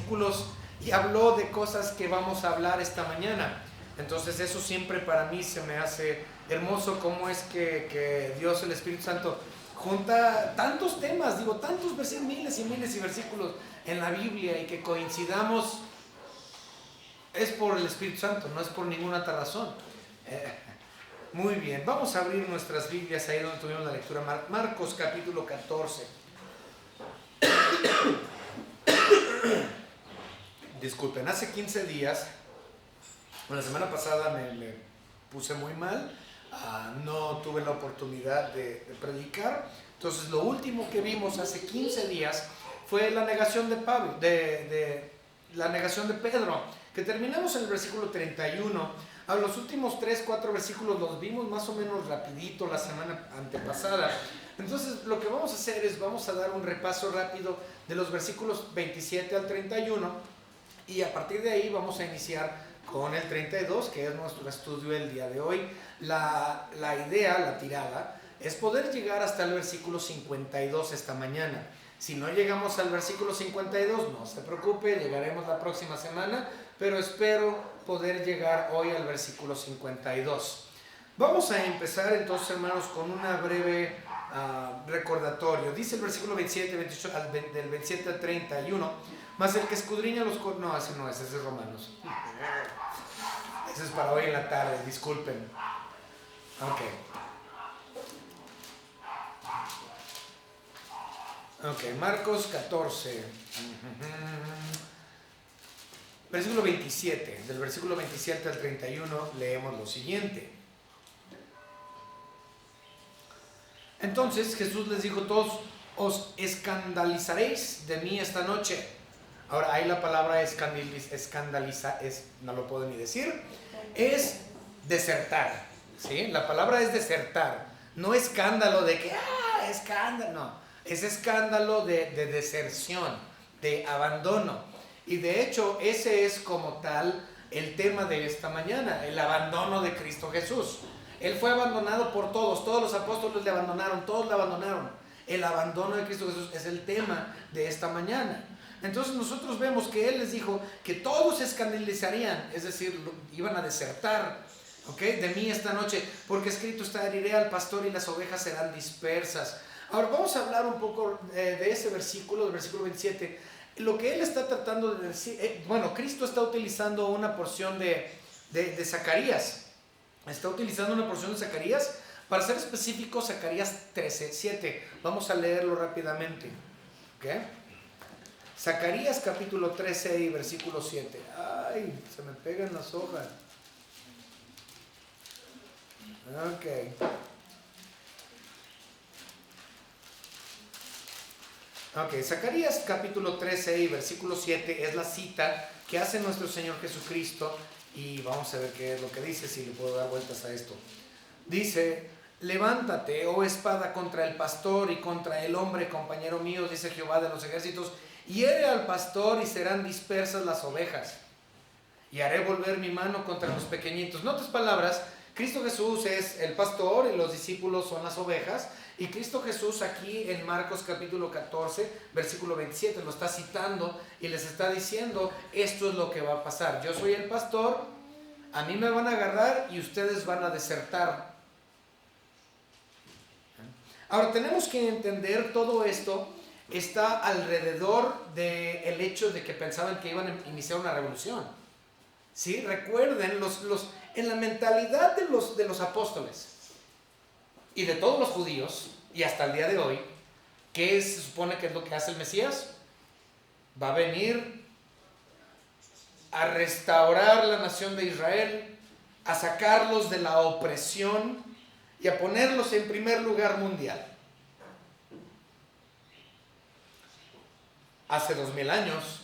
versículos y habló de cosas que vamos a hablar esta mañana. Entonces eso siempre para mí se me hace hermoso, cómo es que Dios, el Espíritu Santo, junta tantos temas, tantos versículos, miles y miles y versículos en la Biblia, y que coincidamos es por el Espíritu Santo, no es por ninguna otra razón. Muy bien, vamos a abrir nuestras Biblias ahí donde tuvimos la lectura, Marcos capítulo 14. Disculpen, hace 15 días, la semana pasada me puse muy mal, no tuve la oportunidad de predicar. Entonces lo último que vimos hace 15 días fue la negación de Pablo, la negación de Pedro, que terminamos en el versículo 31. A los últimos 3-4 versículos los vimos más o menos rapidito la semana antepasada. Entonces lo que vamos a hacer es, vamos a dar un repaso rápido de los versículos 27 al 31, y a partir de ahí vamos a iniciar con el 32, que es nuestro estudio el día de hoy. La idea, la tirada, es poder llegar hasta el versículo 52 esta mañana. Si no llegamos al versículo 52, no se preocupe, llegaremos la próxima semana, pero espero poder llegar hoy al versículo 52. Vamos a empezar entonces, hermanos, con una breve recordatorio. Dice el versículo 27, 28, del 27 al 31, mas el que escudriña los corazones... No, ese no es, ese es Romanos. Ese es para hoy en la tarde, disculpen. Ok, Marcos 14, versículo 27. Del versículo 27 al 31 leemos lo siguiente. Entonces Jesús les dijo: todos os escandalizaréis de mí esta noche. Ahora, ahí la palabra escandaliza, no lo puedo ni decir, es desertar, ¿sí? La palabra es desertar, no escándalo de que, escándalo, no, es escándalo de deserción, de abandono. Y de hecho, ese es como tal el tema de esta mañana, el abandono de Cristo Jesús. Él fue abandonado por todos los apóstoles le abandonaron, todos le abandonaron. El abandono de Cristo Jesús es el tema de esta mañana. Entonces nosotros vemos que Él les dijo que todos se escandalizarían, es decir, iban a desertar, de mí esta noche, porque escrito está: heriré al pastor y las ovejas serán dispersas. Ahora vamos a hablar un poco de ese versículo, del versículo 27. Lo que Él está tratando de decir, Cristo está utilizando una porción de Zacarías. Está utilizando una porción de Zacarías, para ser específico, Zacarías 13:7. Vamos a leerlo rápidamente. Zacarías capítulo 13 y versículo 7. Ay, se me pegan las hojas. Zacarías capítulo 13 y versículo 7 es la cita que hace nuestro Señor Jesucristo, y vamos a ver qué es lo que dice, si le puedo dar vueltas a esto. Dice: levántate, oh espada, contra el pastor y contra el hombre, compañero mío, dice Jehová de los ejércitos, hiere al pastor y serán dispersas las ovejas, y haré volver mi mano contra los pequeñitos. En otras palabras, Cristo Jesús es el pastor y los discípulos son las ovejas, y Cristo Jesús aquí en Marcos capítulo 14 versículo 27 lo está citando y les está diciendo: esto es lo que va a pasar, yo soy el pastor, a mí me van a agarrar y ustedes van a desertar. Ahora tenemos que entender, todo esto está alrededor del hecho de que pensaban que iban a iniciar una revolución. ¿Sí? Recuerden, en la mentalidad de los apóstoles y de todos los judíos, y hasta el día de hoy, ¿qué se supone que es lo que hace el Mesías? Va a venir a restaurar la nación de Israel, a sacarlos de la opresión y a ponerlos en primer lugar mundial. Hace 2000 años,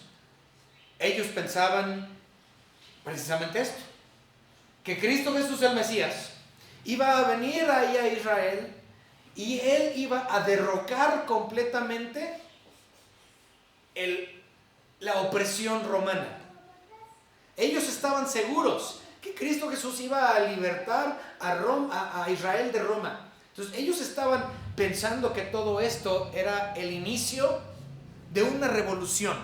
ellos pensaban precisamente esto: que Cristo Jesús, el Mesías, iba a venir ahí a Israel y Él iba a derrocar completamente la opresión romana. Ellos estaban seguros que Cristo Jesús iba a libertar a Israel de Roma. Entonces ellos estaban pensando que todo esto era el inicio de una revolución.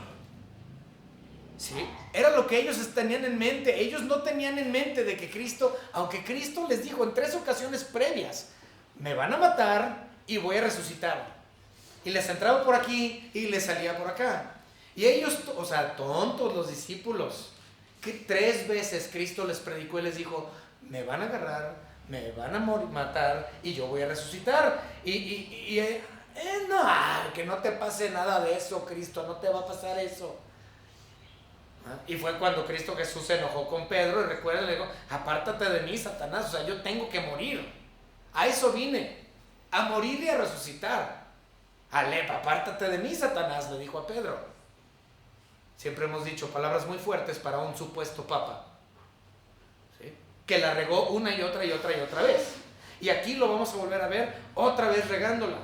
¿Sí? Era lo que ellos tenían en mente. Ellos no tenían en mente de que Cristo, aunque Cristo les dijo en 3 ocasiones previas, me van a matar y voy a resucitar. Y les entraba por aquí y les salía por acá. Y ellos, o sea, tontos los discípulos, que 3 veces Cristo les predicó y les dijo, me van a agarrar, me van a matar y yo voy a resucitar. No, que no te pase nada de eso, Cristo, no te va a pasar eso. Y fue cuando Cristo Jesús se enojó con Pedro y recuerda, le dijo, apártate de mí, Satanás, o sea, yo tengo que morir. A eso vine, a morir y a resucitar. Alepa, apártate de mí, Satanás, le dijo a Pedro. Siempre hemos dicho palabras muy fuertes para un supuesto papa, ¿sí? Que la regó una y otra y otra y otra vez. Y aquí lo vamos a volver a ver otra vez regándola.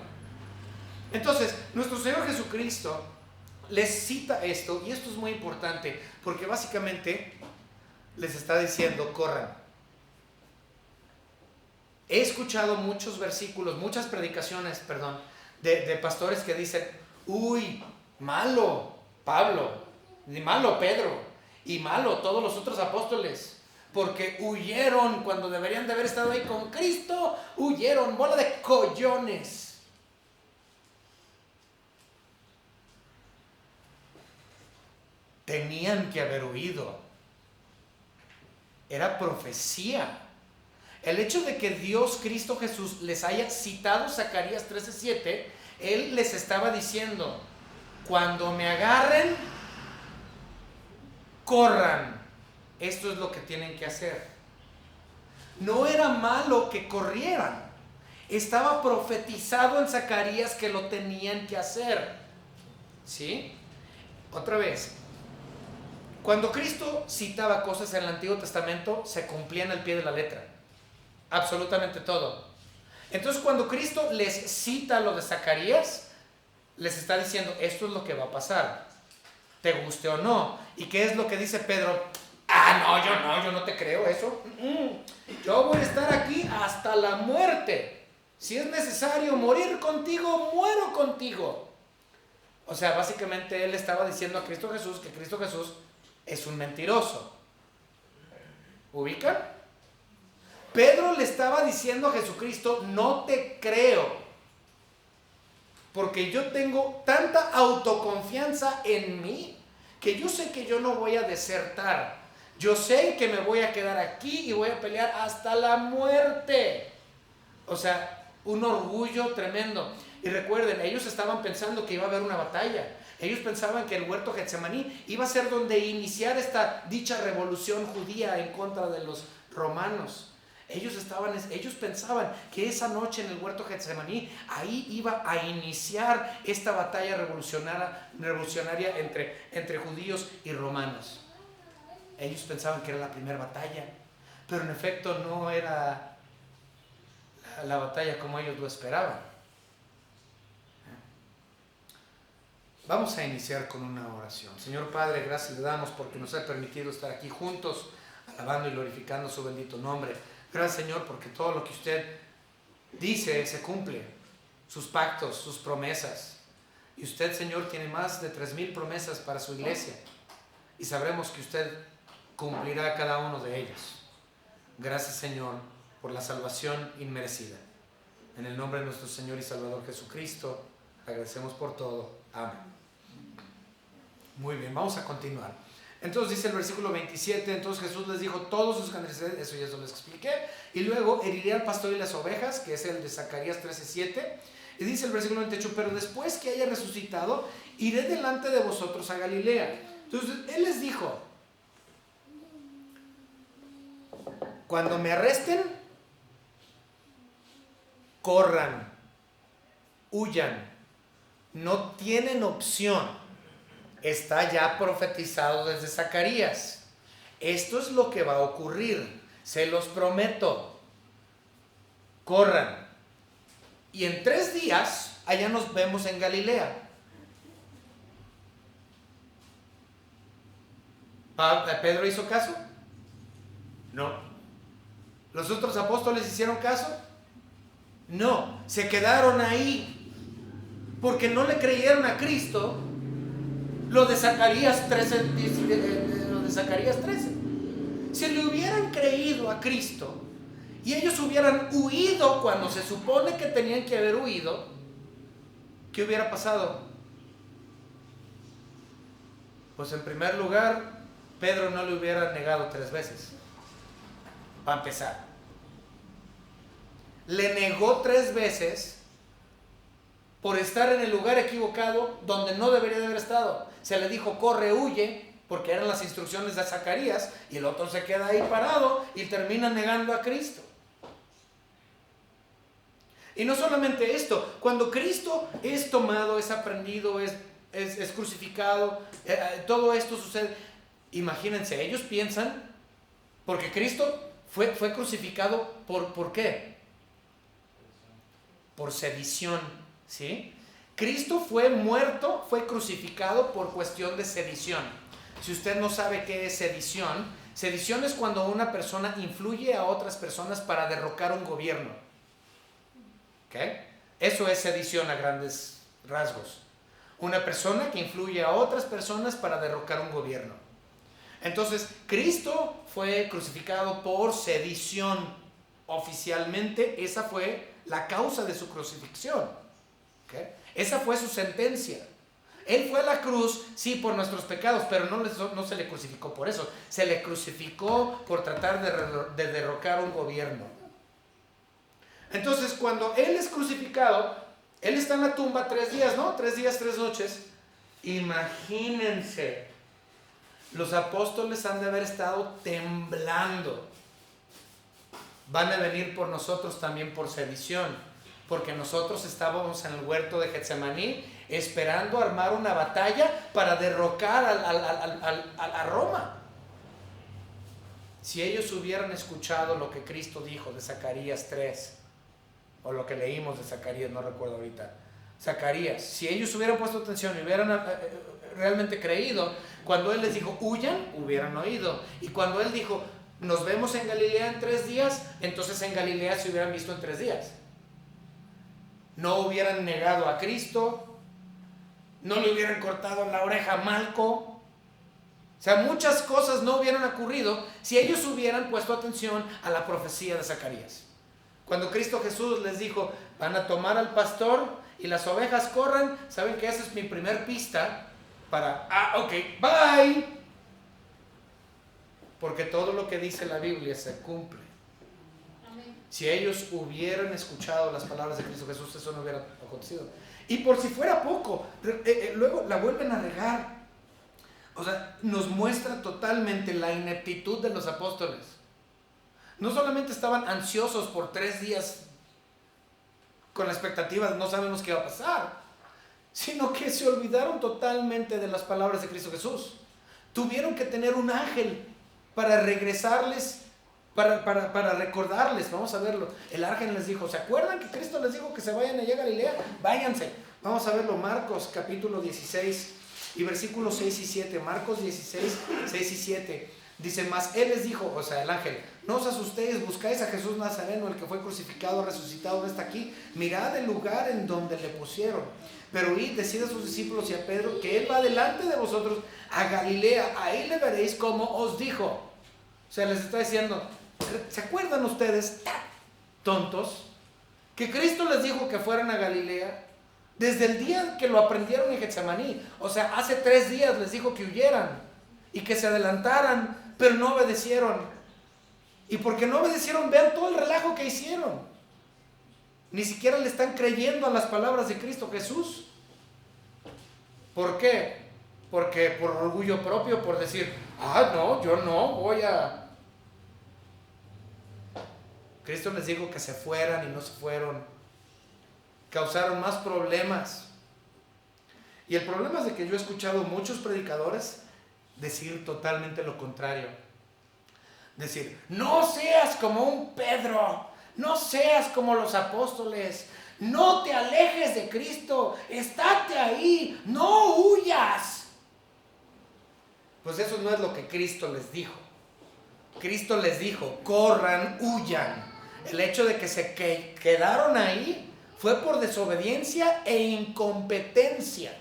Entonces, nuestro Señor Jesucristo les cita esto, y esto es muy importante, porque básicamente les está diciendo, corran. He escuchado muchos versículos, muchas predicaciones, de pastores que dicen, uy, malo Pablo, y malo Pedro, y malo todos los otros apóstoles, porque huyeron cuando deberían de haber estado ahí con Cristo, huyeron, bola de collones. Tenían que haber huido. Era profecía. El hecho de que Dios, Cristo Jesús, les haya citado Zacarías 13:7, Él les estaba diciendo, cuando me agarren, corran. Esto es lo que tienen que hacer. No era malo que corrieran. Estaba profetizado en Zacarías que lo tenían que hacer. ¿Sí? Otra vez. Cuando Cristo citaba cosas en el Antiguo Testamento, se cumplían al pie de la letra. Absolutamente todo. Entonces, cuando Cristo les cita lo de Zacarías, les está diciendo, esto es lo que va a pasar, te guste o no. ¿Y qué es lo que dice Pedro? Yo no te creo eso. Yo voy a estar aquí hasta la muerte. Si es necesario morir contigo, muero contigo. O sea, básicamente él estaba diciendo a Cristo Jesús que Cristo Jesús es un mentiroso. ¿Ubican? Pedro le estaba diciendo a Jesucristo, no te creo, porque yo tengo tanta autoconfianza en mí, que yo sé que yo no voy a desertar. Yo sé que me voy a quedar aquí y voy a pelear hasta la muerte. O sea, un orgullo tremendo. Y recuerden, ellos estaban pensando que iba a haber una batalla. Ellos pensaban que el huerto Getsemaní iba a ser donde iniciar esta dicha revolución judía en contra de los romanos. Ellos pensaban que esa noche en el huerto Getsemaní, ahí iba a iniciar esta batalla revolucionaria entre judíos y romanos. Ellos pensaban que era la primera batalla, pero en efecto no era la batalla como ellos lo esperaban. Vamos a iniciar con una oración. Señor Padre, gracias le damos porque nos ha permitido estar aquí juntos, alabando y glorificando su bendito nombre. Gracias, Señor, porque todo lo que usted dice se cumple, sus pactos, sus promesas. Y usted, Señor, tiene más de 3,000 promesas para su iglesia. Y sabremos que usted cumplirá cada uno de ellos. Gracias, Señor, por la salvación inmerecida. En el nombre de nuestro Señor y Salvador Jesucristo, agradecemos por todo. Amén. Muy bien, vamos a continuar. Entonces dice el versículo 27, entonces Jesús les dijo, todos sus candidatos, eso ya se lo expliqué, y luego heriré al pastor y las ovejas, que es el de Zacarías 13:7, y dice el versículo 28, pero después que haya resucitado, iré delante de vosotros a Galilea. Entonces él les dijo, cuando me arresten, corran, huyan, no tienen opción. Está ya profetizado desde Zacarías. Esto es lo que va a ocurrir, se los prometo. Corran. Y en 3 días, allá nos vemos en Galilea. ¿Pedro hizo caso? No. ¿Los otros apóstoles hicieron caso? No. Se quedaron ahí porque no le creyeron a Cristo. Lo de Zacarías 13, lo de Zacarías 13. Si le hubieran creído a Cristo y ellos hubieran huido cuando se supone que tenían que haber huido, ¿qué hubiera pasado? Pues en primer lugar, Pedro no le hubiera negado 3 veces. Para empezar. Le negó 3 veces por estar en el lugar equivocado donde no debería de haber estado. Se le dijo, corre, huye, porque eran las instrucciones de Zacarías, y el otro se queda ahí parado y termina negando a Cristo. Y no solamente esto, cuando Cristo es tomado, es aprendido, es crucificado, todo esto sucede. Imagínense, ellos piensan, porque Cristo fue crucificado ¿por qué? Por sedición, ¿sí? Cristo fue muerto, fue crucificado por cuestión de sedición. Si usted no sabe qué es sedición, sedición es cuando una persona influye a otras personas para derrocar un gobierno. ¿Ok? Eso es sedición a grandes rasgos. Una persona que influye a otras personas para derrocar un gobierno. Entonces, Cristo fue crucificado por sedición. Oficialmente, esa fue la causa de su crucifixión. ¿Okay? Esa fue su sentencia. Él fue a la cruz, sí, por nuestros pecados, pero no se le crucificó por eso. Se le crucificó por tratar de derrocar un gobierno. Entonces, cuando Él es crucificado, Él está en la tumba 3 días, ¿no? 3 días, 3 noches. Imagínense, los apóstoles han de haber estado temblando. Van a venir por nosotros también por sedición, porque nosotros estábamos en el huerto de Getsemaní esperando armar una batalla para derrocar a Roma. Si ellos hubieran escuchado lo que Cristo dijo de Zacarías 3, o lo que leímos de Zacarías, no recuerdo ahorita, Zacarías, si ellos hubieran puesto atención y hubieran realmente creído, cuando Él les dijo, huyan, hubieran oído. Y cuando Él dijo, nos vemos en Galilea en 3 días, entonces en Galilea se hubieran visto en 3 días. No hubieran negado a Cristo, no le hubieran cortado la oreja a Malco. O sea, muchas cosas no hubieran ocurrido si ellos hubieran puesto atención a la profecía de Zacarías. Cuando Cristo Jesús les dijo, van a tomar al pastor y las ovejas corren, saben que esa es mi primer pista para, ok, bye. Porque todo lo que dice la Biblia se cumple. Si ellos hubieran escuchado las palabras de Cristo Jesús, eso no hubiera acontecido. Y por si fuera poco, luego la vuelven a regar. O sea, nos muestra totalmente la ineptitud de los apóstoles. No solamente estaban ansiosos por 3 días con la expectativa de no sabemos qué va a pasar, sino que se olvidaron totalmente de las palabras de Cristo Jesús. Tuvieron que tener un ángel para regresarles, para recordarles. Vamos a verlo. El ángel les dijo, ¿se acuerdan que Cristo les dijo que se vayan allá a Galilea? Váyanse. Vamos a verlo, Marcos capítulo 16 y versículos 6 y 7. Marcos 16, 6 y 7. Dice, mas Él les dijo, o sea, el ángel, no os asustéis, buscáis a Jesús Nazareno, el que fue crucificado, resucitado, no está aquí. Mirad el lugar en donde le pusieron. Pero id, decid a sus discípulos y a Pedro que Él va delante de vosotros a Galilea, ahí le veréis como os dijo. O sea, les está diciendo, ¿se acuerdan ustedes, tontos, que Cristo les dijo que fueran a Galilea? Desde el día que lo aprendieron en Getsemaní, o sea, hace 3 días les dijo que huyeran y que se adelantaran, pero no obedecieron. Y porque no obedecieron, vean todo el relajo que hicieron. Ni siquiera le están creyendo a las palabras de Cristo Jesús. ¿Por qué? Porque por orgullo propio, por decir, no, yo no voy a... Cristo les dijo que se fueran y no se fueron. Causaron más problemas. Y el problema es de que yo he escuchado muchos predicadores decir totalmente lo contrario. Decir, no seas como un Pedro, no seas como los apóstoles, no te alejes de Cristo, estate ahí, no huyas. Pues eso no es lo que Cristo les dijo. Cristo les dijo, corran, huyan. El hecho de que se quedaron ahí fue por desobediencia e incompetencia.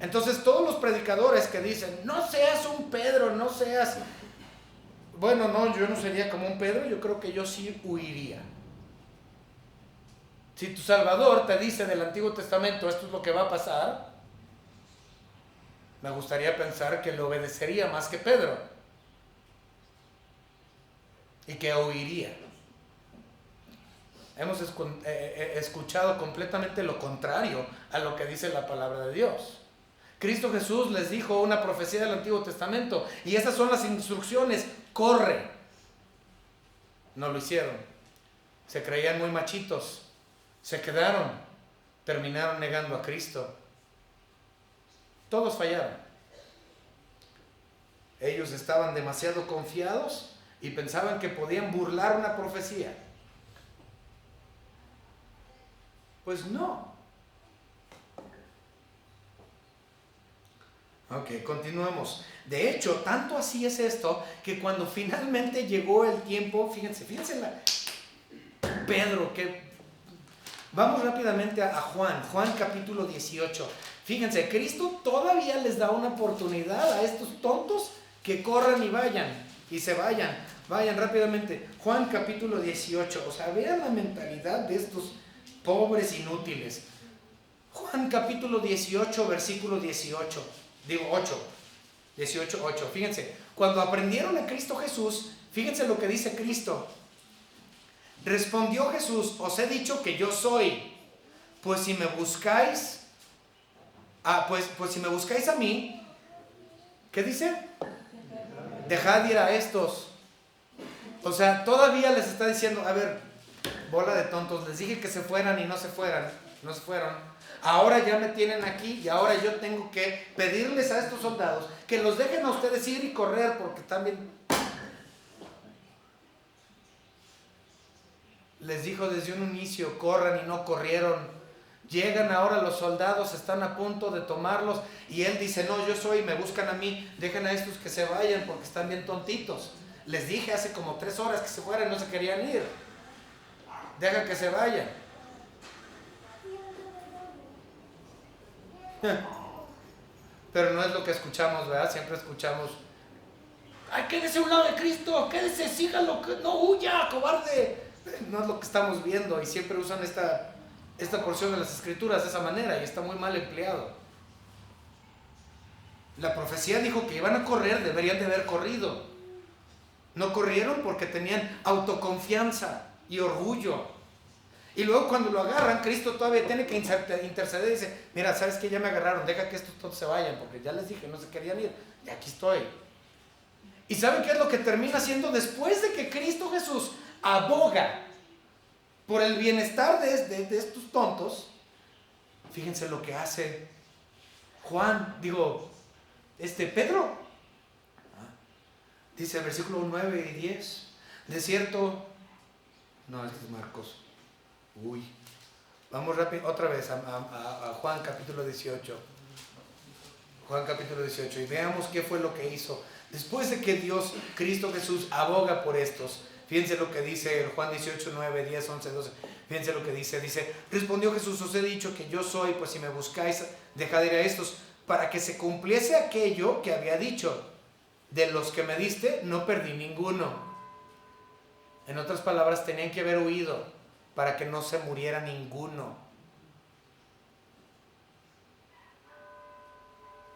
Entonces todos los predicadores que dicen, no seas un Pedro, no seas... Bueno, no, yo no sería como un Pedro, yo creo que yo sí huiría. Si tu Salvador te dice del Antiguo Testamento, esto es lo que va a pasar, me gustaría pensar que lo obedecería más que Pedro. Y que huiría. Hemos escuchado completamente lo contrario a lo que dice la palabra de Dios. Cristo Jesús les dijo una profecía del Antiguo Testamento y esas son las instrucciones: corre. No lo hicieron. Se creían muy machitos. Se quedaron. Terminaron negando a Cristo. Todos fallaron. Ellos estaban demasiado confiados y pensaban que podían burlar una profecía. Pues no. Ok, continuemos. De hecho, tanto así es esto que cuando finalmente llegó el tiempo, fíjense Pedro, que vamos rápidamente a Juan capítulo 18. Fíjense, Cristo todavía les da una oportunidad a estos tontos que corran y vayan, y se vayan rápidamente. Juan capítulo 18, o sea, vean la mentalidad de estos pobres inútiles. Juan capítulo 18, versículo 18. Digo 8, 18, 8. Fíjense, cuando aprendieron a Cristo Jesús, fíjense lo que dice Cristo. Respondió Jesús: os he dicho que yo soy. Pues si me buscáis, pues si me buscáis a mí, ¿qué dice? Dejad ir a estos. O sea, todavía les está diciendo, a ver, bola de tontos, les dije que se fueran y no se fueron. Ahora ya me tienen aquí y ahora yo tengo que pedirles a estos soldados que los dejen a ustedes ir y correr, porque también les dijo desde un inicio, corran, y no corrieron. Llegan ahora los soldados, están a punto de tomarlos y él dice, no, yo soy, me buscan a mí, dejen a estos que se vayan porque están bien tontitos. Les dije hace como 3 horas que se fueran, no se querían ir. Deja que se vayan. Pero no es lo que escuchamos, ¿verdad? Siempre escuchamos, ¡ay, quédese a un lado de Cristo! ¡Quédese, sígalo! ¡No huya, cobarde! No es lo que estamos viendo, y siempre usan esta porción de las Escrituras de esa manera, y está muy mal empleado. La profecía dijo que iban a correr, deberían de haber corrido. No corrieron porque tenían autoconfianza y orgullo. Y luego cuando lo agarran, Cristo todavía tiene que interceder y dice, mira, ¿sabes qué? Ya me agarraron, deja que estos todos se vayan, porque ya les dije, no se querían ir, y aquí estoy. ¿Y saben qué es lo que termina haciendo después de que Cristo Jesús aboga por el bienestar de estos tontos? Fíjense lo que hace Pedro. Dice el versículo 9 y 10, de cierto, no, este es Marcos. Vamos rápido, otra vez a Juan capítulo 18. Juan capítulo 18, y veamos qué fue lo que hizo. Después de que Cristo Jesús aboga por estos, fíjense lo que dice Juan 18, 9, 10, 11, 12. Fíjense lo que dice, respondió Jesús, os he dicho que yo soy, pues si me buscáis, dejad ir a estos, para que se cumpliese aquello que había dicho, de los que me diste, no perdí ninguno. En otras palabras, tenían que haber huido para que no se muriera ninguno.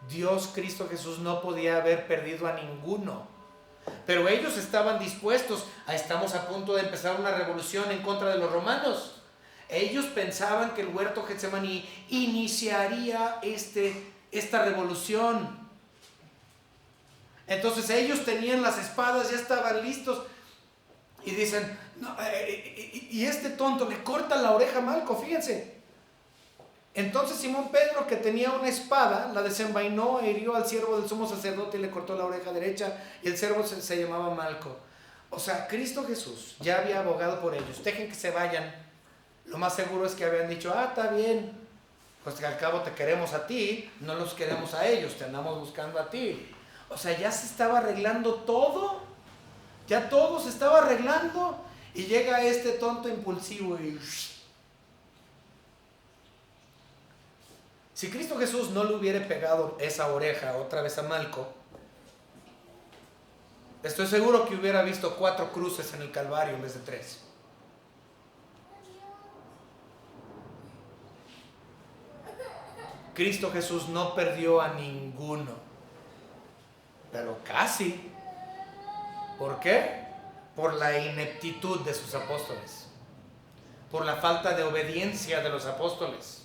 Dios, Cristo Jesús, no podía haber perdido a ninguno. Pero ellos estaban dispuestos. Estamos a punto de empezar una revolución en contra de los romanos. Ellos pensaban que el huerto Getsemaní iniciaría esta revolución. Entonces ellos tenían las espadas, ya estaban listos. Y dicen, no, y este tonto le corta la oreja a Malco, fíjense. Entonces Simón Pedro, que tenía una espada, la desenvainó e hirió al siervo del sumo sacerdote y le cortó la oreja derecha, y el siervo se llamaba Malco. O sea, Cristo Jesús ya había abogado por ellos. Dejen que se vayan. Lo más seguro es que habían dicho, está bien, pues que al cabo te queremos a ti, no los queremos a ellos, te andamos buscando a ti. O sea, ya se estaba arreglando todo, ya todo se estaba arreglando, y llega este tonto impulsivo y Si Cristo Jesús no le hubiera pegado esa oreja otra vez a Malco, estoy seguro que hubiera visto 4 cruces en el Calvario en vez de 3. Cristo Jesús no perdió a ninguno, pero casi. ¿Por qué? Por la ineptitud de sus apóstoles, por la falta de obediencia de los apóstoles,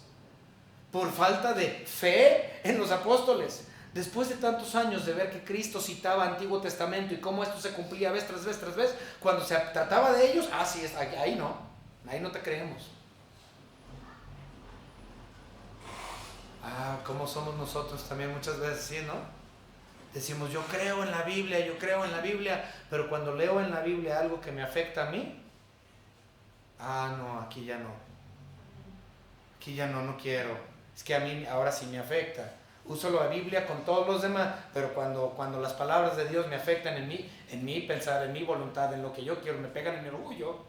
por falta de fe en los apóstoles. Después de tantos años de ver que Cristo citaba Antiguo Testamento y cómo esto se cumplía vez tras vez tras vez, cuando se trataba de ellos, sí, ahí no te creemos. ¿Cómo somos nosotros también muchas veces, sí, no? Decimos, yo creo en la Biblia, pero cuando leo en la Biblia algo que me afecta a mí, no, aquí ya no quiero. Es que a mí ahora sí me afecta. Uso la Biblia con todos los demás, pero cuando las palabras de Dios me afectan en mí pensar, en mi voluntad, en lo que yo quiero, me pegan en mi orgullo.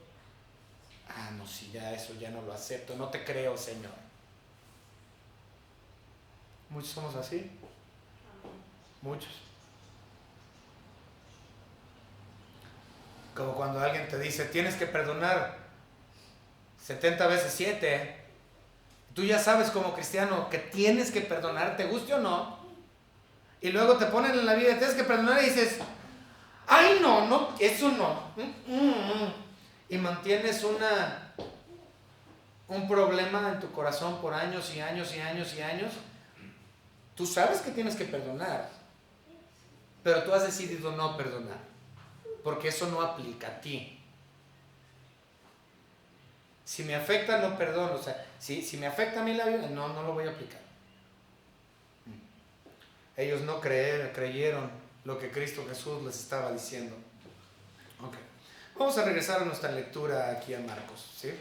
No, sí, eso ya no lo acepto, no te creo, Señor. Muchos somos así. Muchos. Como cuando alguien te dice, tienes que perdonar 70 veces 7. Tú ya sabes como cristiano que tienes que perdonar, te guste o no. Y luego te ponen en la vida, tienes que perdonar y dices, no, eso no. Y mantienes un problema en tu corazón por años y años y años y años. Tú sabes que tienes que perdonar, pero tú has decidido no perdonar, porque eso no aplica a ti. Si me afecta, no perdono. O sea, si me afecta a mí la vida, no lo voy a aplicar. Ellos no creyeron lo que Cristo Jesús les estaba diciendo. Ok. Vamos a regresar a nuestra lectura aquí a Marcos, ¿sí?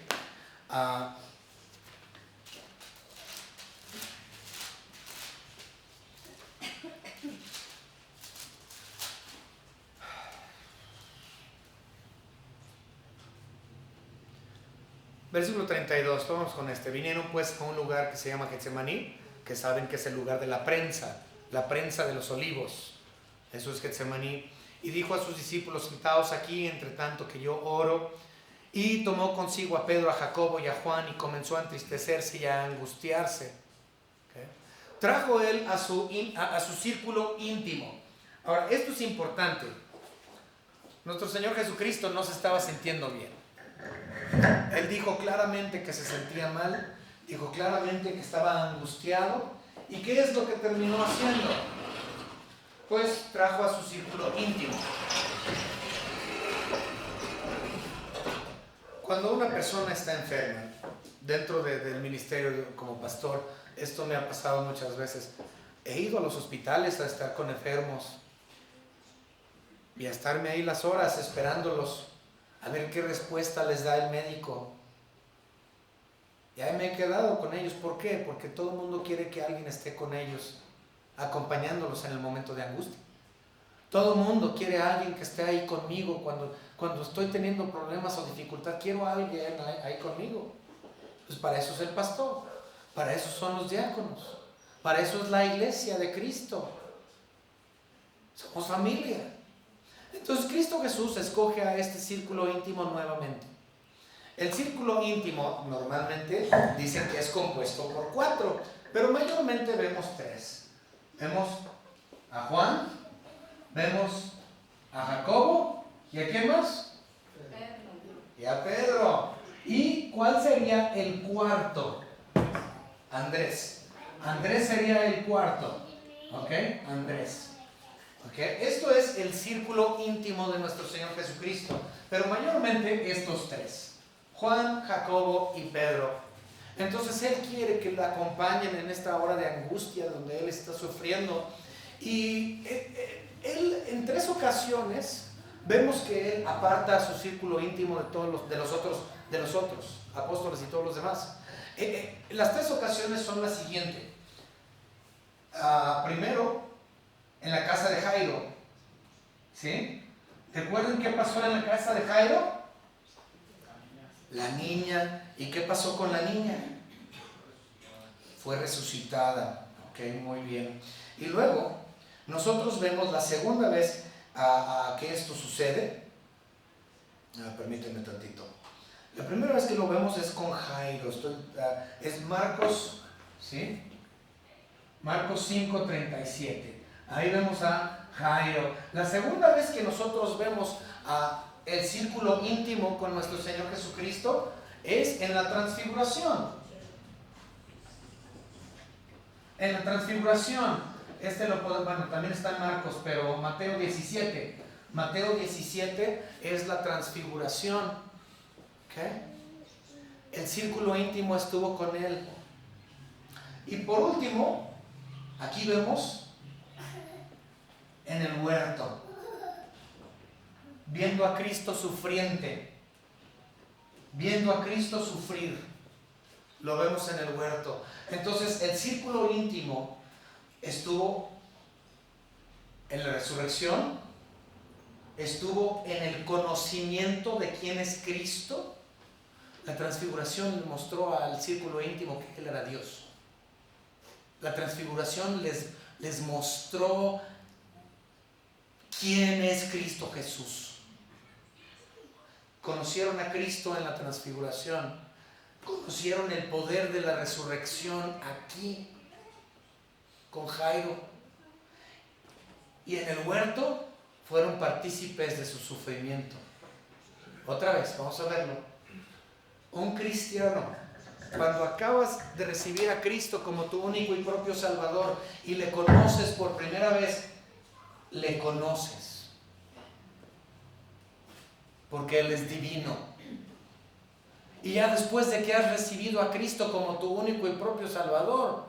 Versículo 32, vamos con este. Vinieron pues a un lugar que se llama Getsemaní, que saben que es el lugar de la prensa de los olivos. Eso es Getsemaní. Y dijo a sus discípulos, sentaos aquí, entre tanto que yo oro. Y tomó consigo a Pedro, a Jacobo y a Juan, y comenzó a entristecerse y a angustiarse. ¿Okay? Trajo él a su círculo íntimo. Ahora, esto es importante. Nuestro Señor Jesucristo no se estaba sintiendo bien. Él dijo claramente que se sentía mal, dijo claramente que estaba angustiado. ¿Y qué es lo que terminó haciendo? Pues trajo a su círculo íntimo. Cuando una persona está enferma, dentro del ministerio como pastor, esto me ha pasado muchas veces. He ido a los hospitales a estar con enfermos y a estarme ahí las horas esperándolos, a ver qué respuesta les da el médico. Y ahí me he quedado con ellos. ¿Por qué? Porque todo el mundo quiere que alguien esté con ellos, acompañándolos en el momento de angustia. Todo el mundo quiere a alguien que esté ahí conmigo cuando estoy teniendo problemas o dificultad. Quiero a alguien ahí conmigo. Pues para eso es el pastor, para eso son los diáconos, para eso es la iglesia de Cristo. Somos familia. Entonces Cristo Jesús escoge a este círculo íntimo nuevamente. El círculo íntimo normalmente dicen que es compuesto por 4, pero mayormente vemos 3. Vemos a Juan, vemos a Jacobo, ¿y a quién más? Y a Pedro. ¿Y cuál sería el cuarto? Andrés. Andrés sería el cuarto. ¿Ok? Andrés. ¿Okay? Esto es el círculo íntimo de nuestro Señor Jesucristo, pero mayormente estos 3, Juan, Jacobo y Pedro. Entonces Él quiere que lo acompañen en esta hora de angustia donde Él está sufriendo. Y Él en 3 ocasiones vemos que Él aparta a su círculo íntimo de los otros apóstoles y todos los demás. Las 3 ocasiones son las siguientes. Primero, en la casa de Jairo, ¿sí? ¿Recuerdan qué pasó en la casa de Jairo? La niña. ¿Y qué pasó con la niña? fue resucitada. Ok, muy bien. Y luego nosotros vemos la segunda vez a que esto sucede. Permíteme tantito. La primera vez que lo vemos es con Jairo. Es Marcos, ¿sí? Marcos 5:37. Ahí vemos a Jairo. La segunda vez que nosotros vemos a el círculo íntimo con nuestro Señor Jesucristo es en la transfiguración. En la transfiguración. Bueno, también está en Marcos, pero Mateo 17. Mateo 17 es la transfiguración. ¿Okay? El círculo íntimo estuvo con él. Y por último, aquí vemos en el huerto, viendo a Cristo sufriente, viendo a Cristo sufrir, lo vemos en el huerto. Entonces el círculo íntimo estuvo en la resurrección, estuvo en el conocimiento de quién es Cristo. La transfiguración le mostró al círculo íntimo que Él era Dios. La transfiguración les mostró quién es Cristo Jesús. Conocieron a Cristo en la transfiguración. Conocieron el poder de la resurrección aquí con Jairo. Y en el huerto fueron partícipes de su sufrimiento. Otra vez, vamos a verlo. Un cristiano, cuando acabas de recibir a Cristo como tu único y propio Salvador y le conoces por primera vez, le conoces. Porque Él es divino. Y ya después de que has recibido a Cristo como tu único y propio Salvador,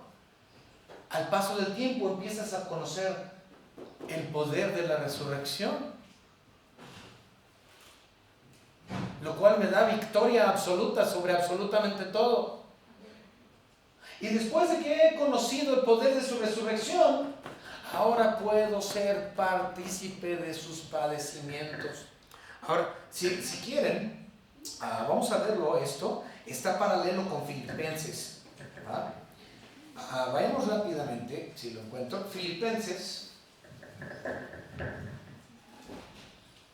al paso del tiempo empiezas a conocer el poder de la resurrección, lo cual me da victoria absoluta sobre absolutamente todo. Y después de que he conocido el poder de su resurrección, ahora puedo ser partícipe de sus padecimientos. Ahora, si quieren, vamos a verlo esto. Está paralelo con Filipenses. Vayamos rápidamente, si lo encuentro. Filipenses.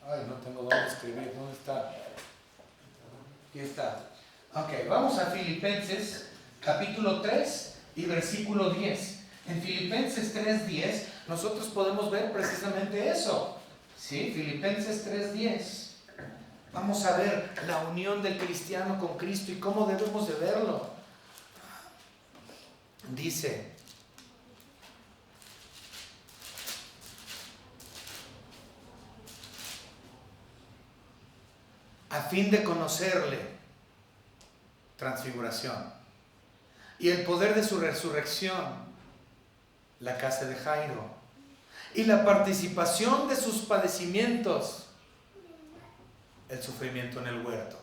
Ay, no tengo dónde escribir. ¿Dónde está? Aquí está. Ok, vamos a Filipenses, capítulo 3 y versículo 10. En Filipenses 3:10 nosotros podemos ver precisamente eso. ¿Sí? Filipenses 3:10. Vamos a ver la unión del cristiano con Cristo y cómo debemos de verlo. Dice: a fin de conocerle, transfiguración, y el poder de su resurrección, la casa de Jairo, y la participación de sus padecimientos, el sufrimiento en el huerto,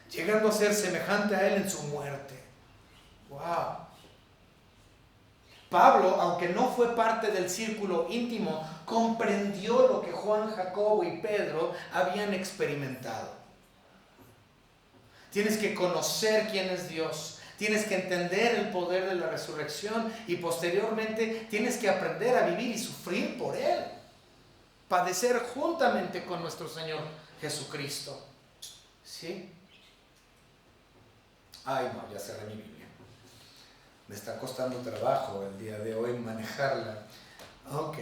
llegando a ser semejante a Él en su muerte. ¡Wow! Pablo, aunque no fue parte del círculo íntimo, comprendió lo que Juan, Jacobo y Pedro habían experimentado. Tienes que conocer quién es Dios, tienes que entender el poder de la resurrección y posteriormente tienes que aprender a vivir y sufrir por Él, padecer juntamente con nuestro Señor Jesucristo. ¿Sí? Ay, no, ya cerré mi Biblia. Me está costando trabajo el día de hoy manejarla. Ok.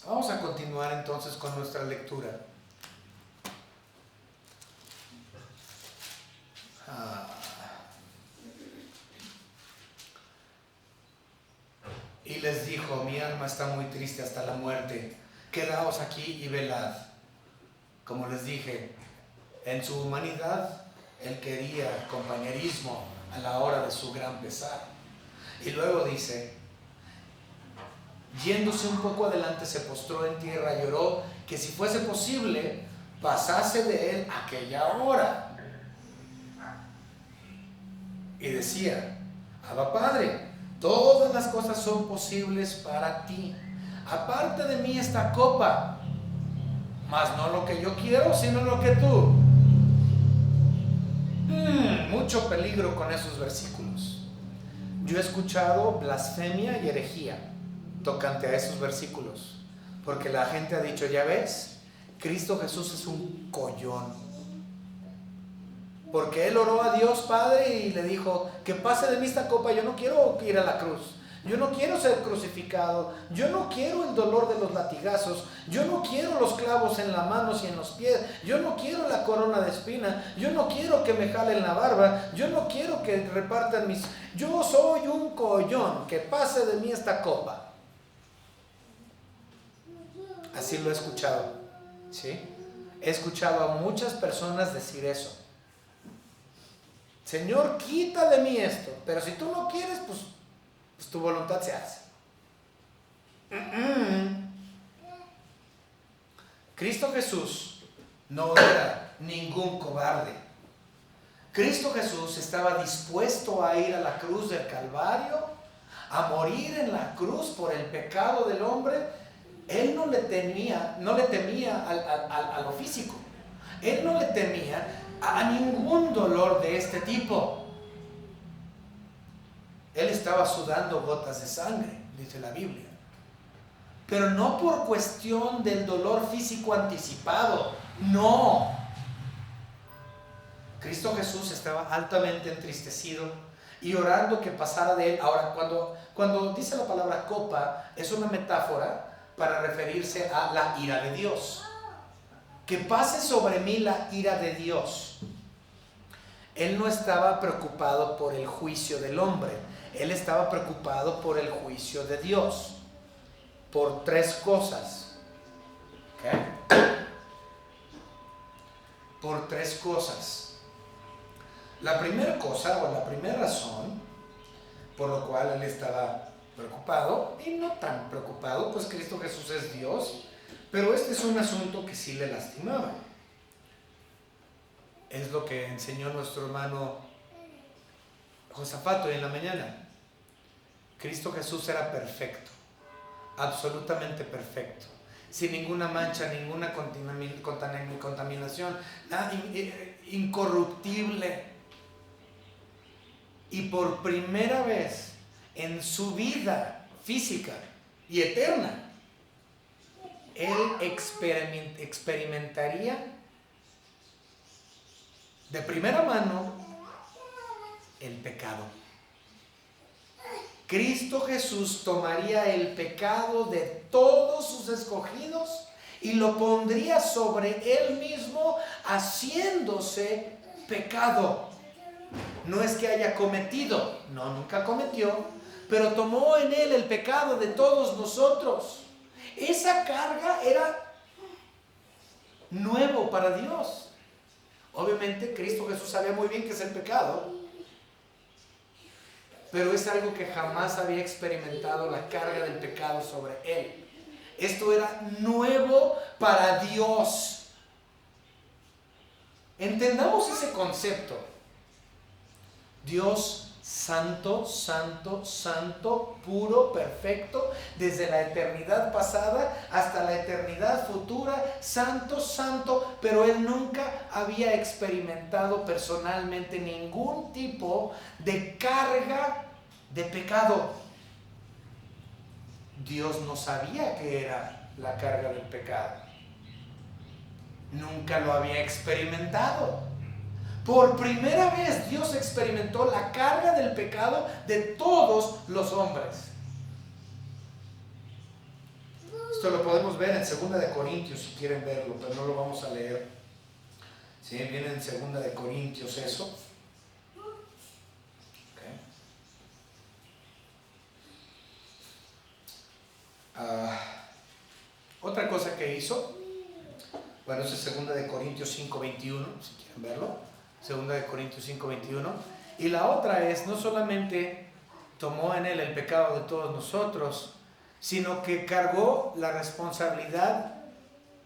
Vamos a continuar entonces con nuestra lectura. Y les dijo: mi alma está muy triste hasta la muerte. Quedaos aquí y velad. Como les dije, en su humanidad, Él quería compañerismo a la hora de su gran pesar. Y luego dice: yéndose un poco adelante, se postró en tierra y lloró que si fuese posible pasase de él aquella hora. Y decía: Abba Padre, todas las cosas son posibles para ti. Aparte de mí esta copa, mas no lo que yo quiero, sino lo que tú. mucho peligro con esos versículos. Yo he escuchado blasfemia y herejía tocante a esos versículos, porque la gente ha dicho, ya ves, Cristo Jesús es un collón, porque Él oró a Dios Padre y le dijo, que pase de mí esta copa, yo no quiero ir a la cruz, yo no quiero ser crucificado, yo no quiero el dolor de los latigazos, yo no quiero los clavos en las manos y en los pies, yo no quiero la corona de espina, yo no quiero que me jalen la barba, yo no quiero que repartan mis... Yo soy un collón, que pase de mí esta copa. Así lo he escuchado, ¿sí? He escuchado a muchas personas decir eso. Señor, quita de mí esto, pero si tú no quieres, pues tu voluntad se hace. Cristo Jesús no era ningún cobarde. Cristo Jesús estaba dispuesto a ir a la cruz del Calvario, a morir en la cruz por el pecado del hombre. Él no le temía a lo físico. Él no le temía a ningún dolor de este tipo. Él estaba sudando gotas de sangre, dice la Biblia. Pero no por cuestión del dolor físico anticipado, no. Cristo Jesús estaba altamente entristecido y orando que pasara de él. Ahora, cuando dice la palabra copa, es una metáfora para referirse a la ira de Dios. Que pase sobre mí la ira de Dios. Él no estaba preocupado por el juicio del hombre. Él estaba preocupado por el juicio de Dios. Por tres cosas. ¿Okay? Por tres cosas. La primera cosa o la primera razón por lo cual él estaba preocupado, y no tan preocupado, pues Cristo Jesús es Dios, pero este es un asunto que sí le lastimaba. Es lo que enseñó nuestro hermano Josafat hoy en la mañana. Cristo Jesús era perfecto, absolutamente perfecto, sin ninguna mancha, ninguna contaminación, nada, incorruptible. Y por primera vez en su vida física y eterna, él experimentaría de primera mano el pecado. Cristo Jesús tomaría el pecado de todos sus escogidos y lo pondría sobre él mismo, haciéndose pecado. No es que haya cometido, no, nunca cometió, pero tomó en él el pecado de todos nosotros. Esa carga era nuevo para Dios. Obviamente Cristo Jesús sabía muy bien que es el pecado, pero es algo que jamás había experimentado, la carga del pecado sobre él. Esto era nuevo para Dios. Entendamos ese concepto. Dios santo, santo, santo, puro, perfecto, desde la eternidad pasada hasta la eternidad futura, santo, santo, pero él nunca había experimentado personalmente ningún tipo de carga de pecado. Dios no sabía qué era la carga del pecado. Nunca lo había experimentado. Por primera vez Dios experimentó la carga del pecado de todos los hombres. Esto lo podemos ver en 2 de Corintios si quieren verlo, pero no lo vamos a leer. ¿Sí? Viene en 2 de Corintios eso. Okay. Otra cosa que hizo, bueno, eso es 2 de Corintios 5:21, si quieren verlo. 2 de Corintios 5:21. Y la otra es, no solamente tomó en él el pecado de todos nosotros, sino que cargó la responsabilidad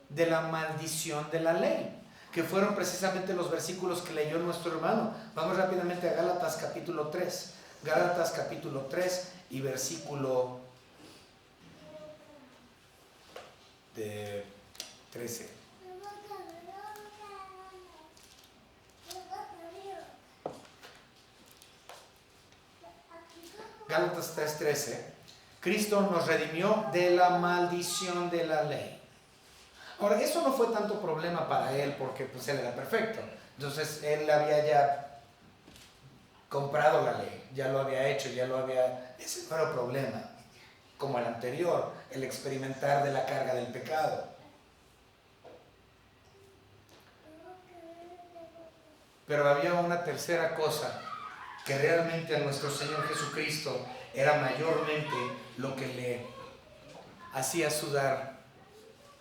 de la maldición de la ley, que fueron precisamente los versículos que leyó nuestro hermano. Vamos rápidamente a Gálatas capítulo 3. Gálatas capítulo 3 y versículo de 13. Gálatas 3:13, Cristo nos redimió de la maldición de la ley. Ahora, eso no fue tanto problema para él porque pues él era perfecto. Entonces él había ya comprado la ley, ya lo había hecho, ese no era problema, como el anterior, el experimentar de la carga del pecado. Pero había una tercera cosa que realmente a nuestro Señor Jesucristo era mayormente lo que le hacía sudar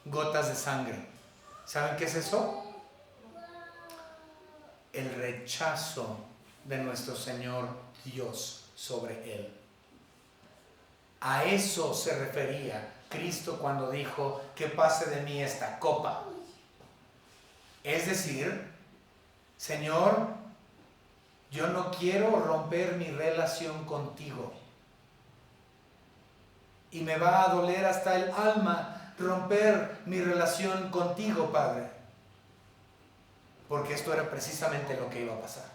gotas de sangre. ¿Saben qué es eso? El rechazo de nuestro Señor Dios sobre él. A eso se refería Cristo cuando dijo que pase de mí esta copa. Es decir, Señor, yo no quiero romper mi relación contigo. Y me va a doler hasta el alma romper mi relación contigo, Padre. Porque esto era precisamente lo que iba a pasar.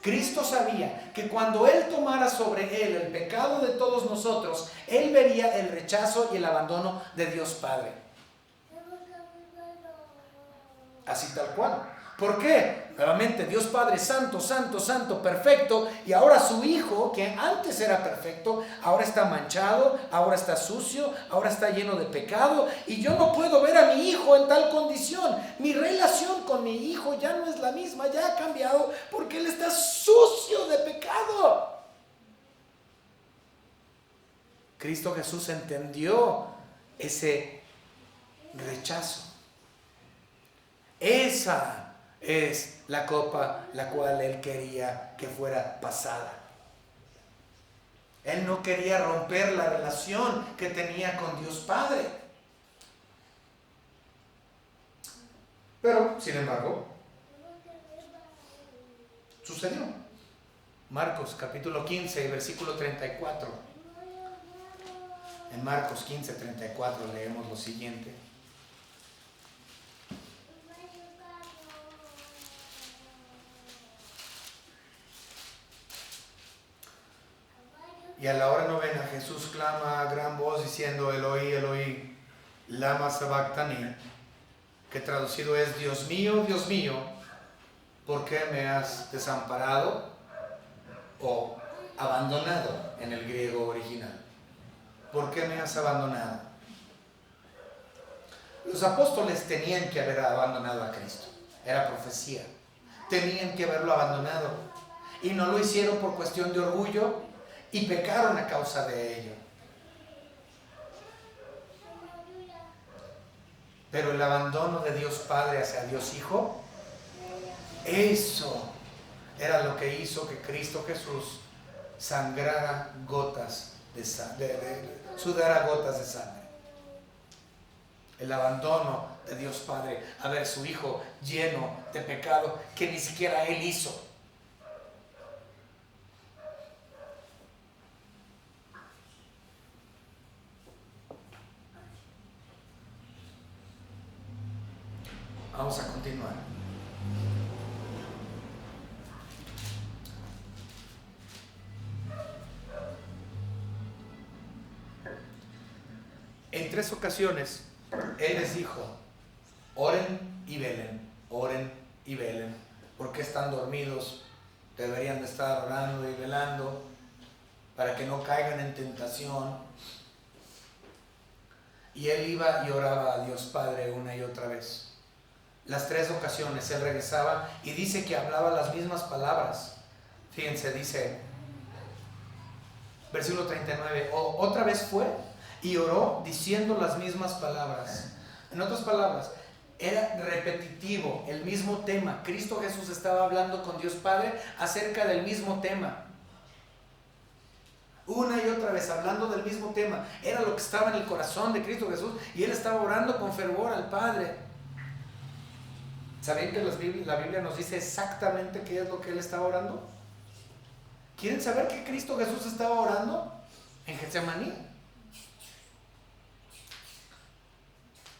Cristo sabía que cuando Él tomara sobre Él el pecado de todos nosotros, Él vería el rechazo y el abandono de Dios Padre. Así tal cual. ¿Por qué? Nuevamente, Dios Padre santo, santo, santo, perfecto, y ahora su Hijo, que antes era perfecto, ahora está manchado, ahora está sucio, ahora está lleno de pecado, y yo no puedo ver a mi Hijo en tal condición. Mi relación con mi Hijo ya no es la misma, ya ha cambiado, porque Él está sucio de pecado. Cristo Jesús entendió ese rechazo. Esa es la copa la cual Él quería que fuera pasada. Él no quería romper la relación que tenía con Dios Padre. Pero, sin embargo, sucedió. Marcos capítulo 15, versículo 34. En Marcos 15, 34 leemos lo siguiente. Y a la hora novena Jesús clama a gran voz diciendo: Eloi, Eloi, lama sabactani, que traducido es: Dios mío, ¿por qué me has desamparado? O abandonado en el griego original. ¿Por qué me has abandonado? Los apóstoles tenían que haber abandonado a Cristo. Era profecía. Tenían que haberlo abandonado. Y no lo hicieron por cuestión de orgullo, y pecaron a causa de ello. Pero el abandono de Dios Padre hacia Dios Hijo, eso era lo que hizo que Cristo Jesús sangrara gotas de sangre, sudara gotas de sangre. El abandono de Dios Padre a ver su Hijo lleno de pecado que ni siquiera Él hizo. Vamos a continuar. En 3 ocasiones, Él les dijo: oren y velen, porque están dormidos, deberían de estar orando y velando, para que no caigan en tentación. Y Él iba y oraba a Dios Padre una y otra vez. Las 3 ocasiones Él regresaba y dice que hablaba las mismas palabras. Fíjense, dice, versículo 39, otra vez fue y oró diciendo las mismas palabras. En otras palabras, era repetitivo, el mismo tema. Cristo Jesús estaba hablando con Dios Padre acerca del mismo tema. Una y otra vez, hablando del mismo tema. Era lo que estaba en el corazón de Cristo Jesús y Él estaba orando con fervor al Padre. ¿Saben que la Biblia nos dice exactamente qué es lo que Él estaba orando? ¿Quieren saber qué Cristo Jesús estaba orando en Getsemaní?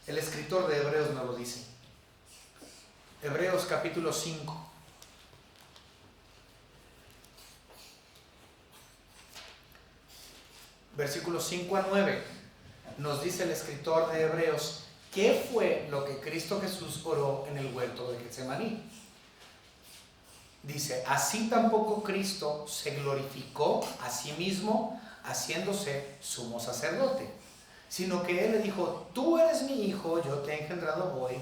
El escritor de Hebreos nos lo dice. Hebreos capítulo 5. versículos 5 a 9, nos dice el escritor de Hebreos qué fue lo que Cristo Jesús oró en el huerto de Getsemaní. Dice, así tampoco Cristo se glorificó a sí mismo haciéndose sumo sacerdote, sino que Él le dijo, tú eres mi hijo, yo te he engendrado hoy,